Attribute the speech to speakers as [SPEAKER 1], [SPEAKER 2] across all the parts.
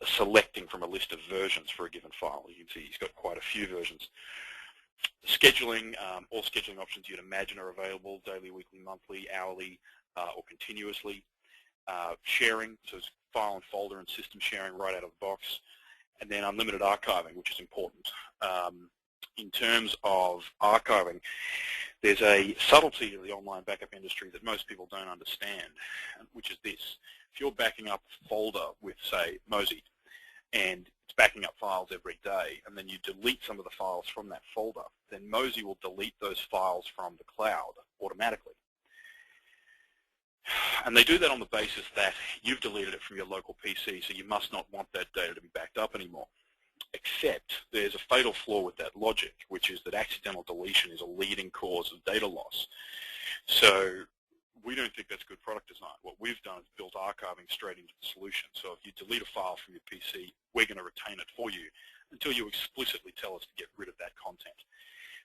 [SPEAKER 1] selecting from a list of versions for a given file. You can see he's got quite a few versions. Scheduling, all scheduling options you'd imagine are available: daily, weekly, monthly, hourly, or continuously. Sharing, so it's file and folder and system sharing right out of the box. And then unlimited archiving, which is important. In terms of archiving, there's a subtlety to the online backup industry that most people don't understand, which is this. If you're backing up a folder with, say, Mozy, and it's backing up files every day, and then you delete some of the files from that folder, then Mozy will delete those files from the cloud automatically. And they do that on the basis that you've deleted it from your local PC, so you must not want that data to be backed up anymore. Except there's a fatal flaw with that logic, which is that accidental deletion is a leading cause of data loss. So we don't think that's good product design. What we've done is built archiving straight into the solution. So if you delete a file from your PC, we're going to retain it for you until you explicitly tell us to get rid of that content.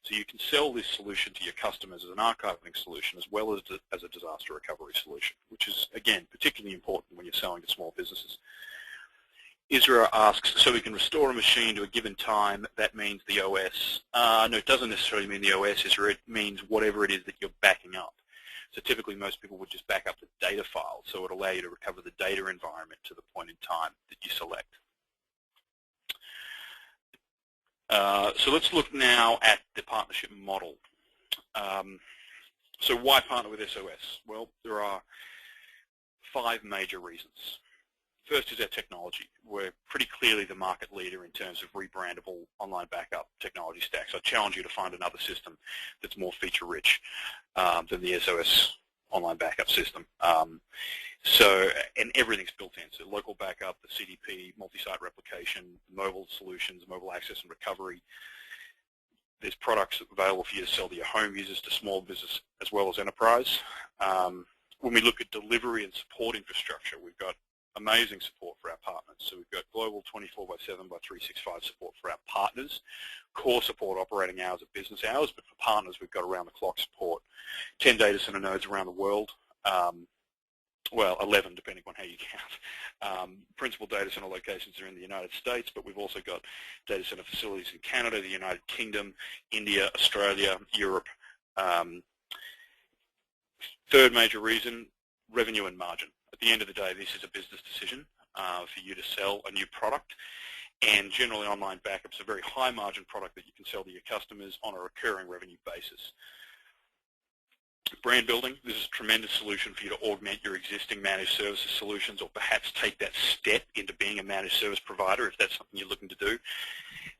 [SPEAKER 1] So you can sell this solution to your customers as an archiving solution as well as a disaster recovery solution, which is, again, particularly important when you're selling to small businesses. Isra asks, so we can restore a machine to a given time, that means the OS. No, it doesn't necessarily mean the OS, Isra. It means whatever it is that you're backing up. So typically most people would just back up the data file, so it will allow you to recover the data environment to the point in time that you select. So let's look now at the partnership model. So why partner with SOS? Well, there are 5 major reasons. First is our technology. We're pretty clearly the market leader in terms of rebrandable online backup technology stacks. I challenge you to find another system that's more feature-rich than the SOS online backup system. And everything's built in. So local backup, the CDP, multi-site replication, mobile solutions, mobile access and recovery. There's products available for you to sell to your home users, to small business, as well as enterprise. When we look at delivery and support infrastructure, we've got amazing support for our partners. So we've got global 24/7/365 support for our partners, core support operating hours of business hours, but for partners we've got around-the-clock support, 10 data center nodes around the world, well, 11 depending on how you count. Principal data center locations are in the United States, but we've also got data center facilities in Canada, the United Kingdom, India, Australia, Europe. Third major reason, revenue and margin. At the end of the day, this is a business decision for you to sell a new product, and generally online backup is a very high margin product that you can sell to your customers on a recurring revenue basis. Brand building, this is a tremendous solution for you to augment your existing managed services solutions, or perhaps take that step into being a managed service provider if that's something you're looking to do,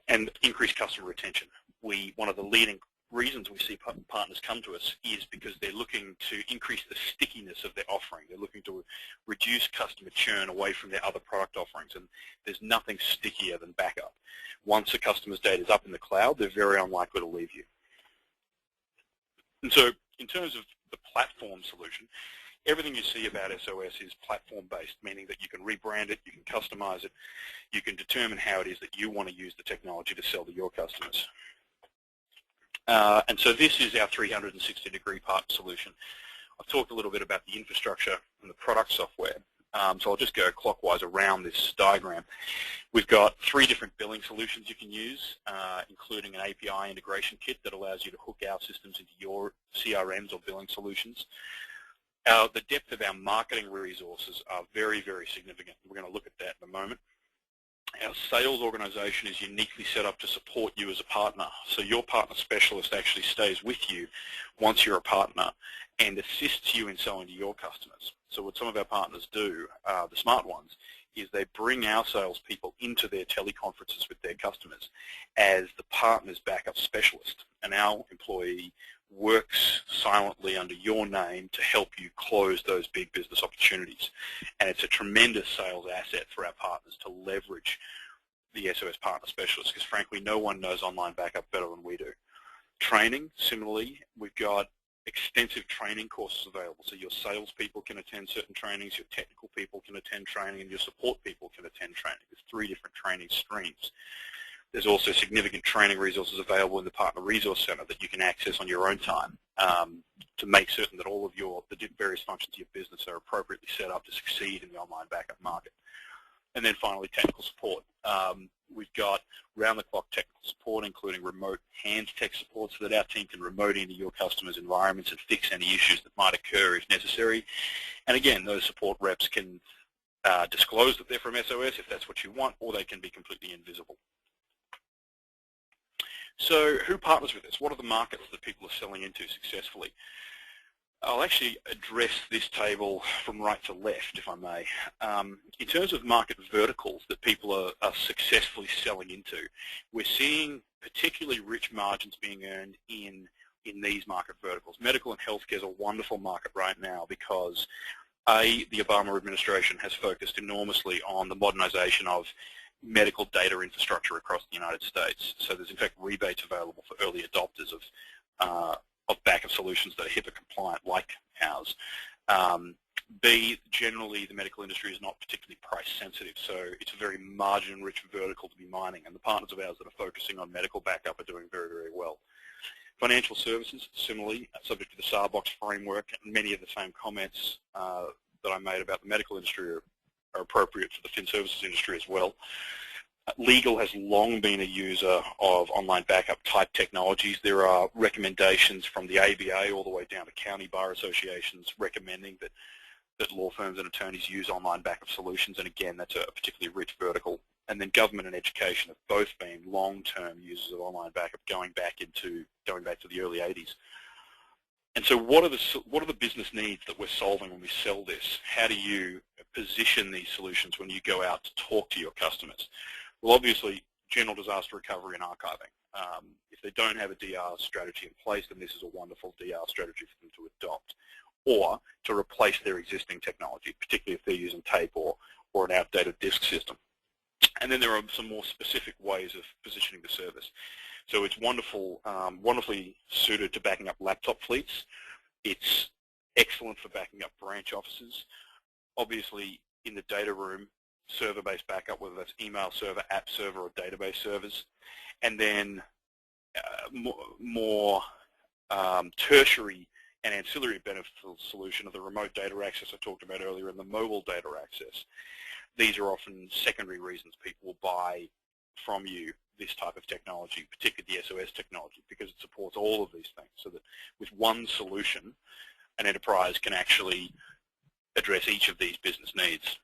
[SPEAKER 1] and increase customer retention. One of the leading reasons we see partners come to us is because they're looking to increase the stickiness of their offering. They're looking to reduce customer churn away from their other product offerings, and there's nothing stickier than backup. Once a customer's data is up in the cloud, they're very unlikely to leave you. And so in terms of the platform solution, everything you see about SOS is platform-based, meaning that you can rebrand it, you can customize it, you can determine how it is that you want to use the technology to sell to your customers. And so this is our 360-degree partner solution. I've talked a little bit about the infrastructure and the product software, so I'll just go clockwise around this diagram. We've got 3 different billing solutions you can use, including an API integration kit that allows you to hook our systems into your CRMs or billing solutions. The depth of our marketing resources are very, very significant. We're going to look at that in a moment. Our sales organization is uniquely set up to support you as a partner. So your partner specialist actually stays with you once you're a partner and assists you in selling to your customers. So what some of our partners do, the smart ones, is they bring our salespeople into their teleconferences with their customers as the partner's backup specialist. And our employee works silently under your name to help you close those big business opportunities. And it's a tremendous sales asset for our partners to leverage the SOS partner specialist, because frankly no one knows online backup better than we do. Training, similarly, we've got extensive training courses available. So your salespeople can attend certain trainings, your technical people can attend training, and your support people can attend training. There's 3 different training streams. There's also significant training resources available in the Partner Resource Center that you can access on your own time to make certain that all of the various functions of your business are appropriately set up to succeed in the online backup market. And then finally, technical support. We've got round-the-clock technical support, including remote hands tech support, so that our team can remote into your customers' environments and fix any issues that might occur if necessary. And again, those support reps can disclose that they're from SOS if that's what you want, or they can be completely invisible. So who partners with us? What are the markets that people are selling into successfully? I'll actually address this table from right to left, if I may. In terms of market verticals that people are successfully selling into, we're seeing particularly rich margins being earned in these market verticals. Medical and healthcare is a wonderful market right now because, the Obama administration has focused enormously on the modernization of medical data infrastructure across the United States. So there's in fact rebates available for early adopters of backup solutions that are HIPAA compliant like ours. B, generally the medical industry is not particularly price sensitive, so it's a very margin-rich vertical to be mining, and the partners of ours that are focusing on medical backup are doing very, very well. Financial services, similarly, subject to the SARBOX framework, and many of the same comments that I made about the medical industry are appropriate for the fin services industry as well. Legal has long been a user of online backup type technologies. There are recommendations from the ABA all the way down to county bar associations recommending that law firms and attorneys use online backup solutions, and again, that's a particularly rich vertical. And then government and education have both been long-term users of online backup going back to the early 80s. And so what are the business needs that we're solving when we sell this? How do you position these solutions when you go out to talk to your customers? Well, obviously, general disaster recovery and archiving. If they don't have a DR strategy in place, then this is a wonderful DR strategy for them to adopt, or to replace their existing technology, particularly if they're using tape or an outdated disk system. And then there are some more specific ways of positioning the service. So it's wonderfully suited to backing up laptop fleets. It's excellent for backing up branch offices. Obviously, in the data room, server-based backup, whether that's email server, app server, or database servers. And then more tertiary and ancillary beneficial solution of the remote data access I talked about earlier and the mobile data access. These are often secondary reasons people will buy from you this type of technology, particularly the SOS technology, because it supports all of these things, so that with one solution, an enterprise can actually address each of these business needs.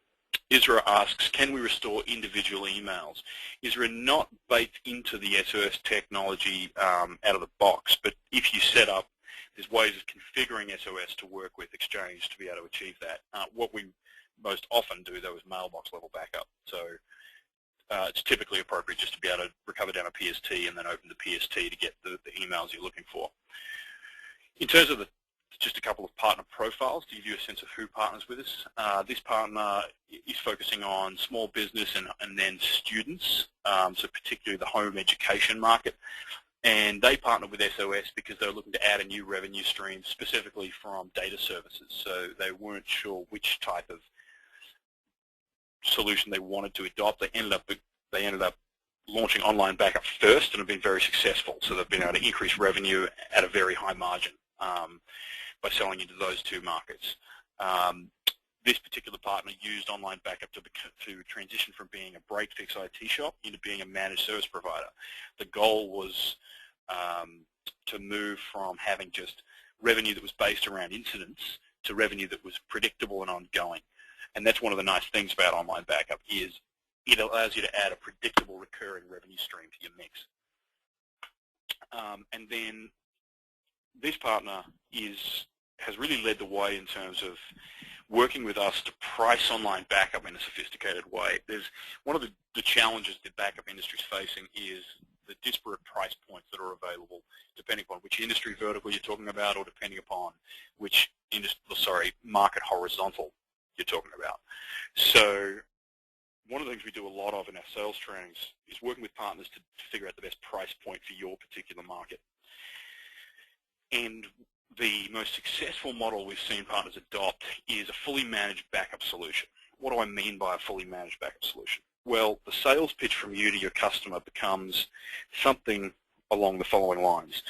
[SPEAKER 1] Isra asks, can we restore individual emails? Isra, not baked into the SOS technology out of the box, but if you set up, there's ways of configuring SOS to work with Exchange to be able to achieve that. What we most often do, though, is mailbox level backup. So it's typically appropriate just to be able to recover down a PST and then open the PST to get the emails you're looking for. In terms of just a couple of partner profiles to give you a sense of who partners with us. This partner is focusing on small business and then students, so particularly the home education market. And they partner with SOS because they're looking to add a new revenue stream specifically from data services. So they weren't sure which type of solution they wanted to adopt. They ended up launching online backup first and have been very successful. So they've been able to increase revenue at a very high margin by selling into those two markets. This particular partner used online backup to transition from being a break-fix IT shop into being a managed service provider. The goal was to move from having just revenue that was based around incidents to revenue that was predictable and ongoing. And that's one of the nice things about online backup is it allows you to add a predictable recurring revenue stream to your mix. And then this partner has really led the way in terms of working with us to price online backup in a sophisticated way. There's one of the challenges the backup industry is facing is the disparate price points that are available depending upon which industry vertical you're talking about or depending upon which market horizontal you're talking about. So one of the things we do a lot of in our sales trainings is working with partners to figure out the best price point for your particular market. And the most successful model we've seen partners adopt is a fully managed backup solution. What do I mean by a fully managed backup solution? Well, the sales pitch from you to your customer becomes something along the following lines.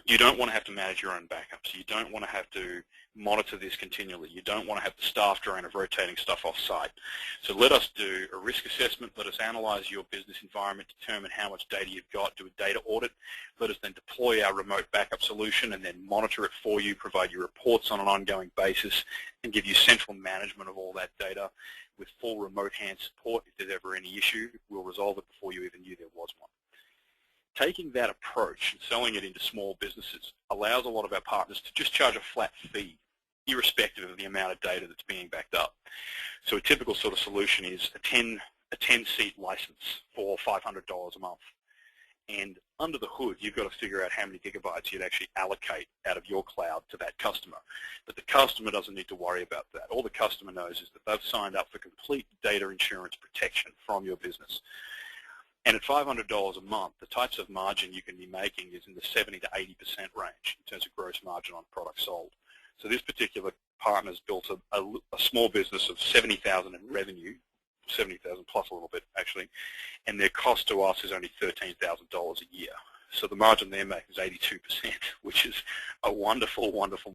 [SPEAKER 1] You don't want to have to manage your own backups. You don't want to have to monitor this continually. You don't want to have the staff drain of rotating stuff off-site. So let us do a risk assessment. Let us analyze your business environment, determine how much data you've got, do a data audit. Let us then deploy our remote backup solution and then monitor it for you, provide you reports on an ongoing basis, and give you central management of all that data with full remote hand support. If there's ever any issue, we'll resolve it before you even knew there was one. Taking that approach and selling it into small businesses allows a lot of our partners to just charge a flat fee, irrespective of the amount of data that's being backed up. So a typical sort of solution is a 10-seat license for $500 a month. And under the hood, you've got to figure out how many gigabytes you'd actually allocate out of your cloud to that customer. But the customer doesn't need to worry about that. All the customer knows is that they've signed up for complete data insurance protection from your business. And at $500 a month, the types of margin you can be making is in the 70 to 80% range in terms of gross margin on products sold. So this particular partner's built a small business of $70,000 in revenue, $70,000 plus a little bit actually, and their cost to us is only $13,000 a year. So the margin they're making is 82%, which is a wonderful, wonderful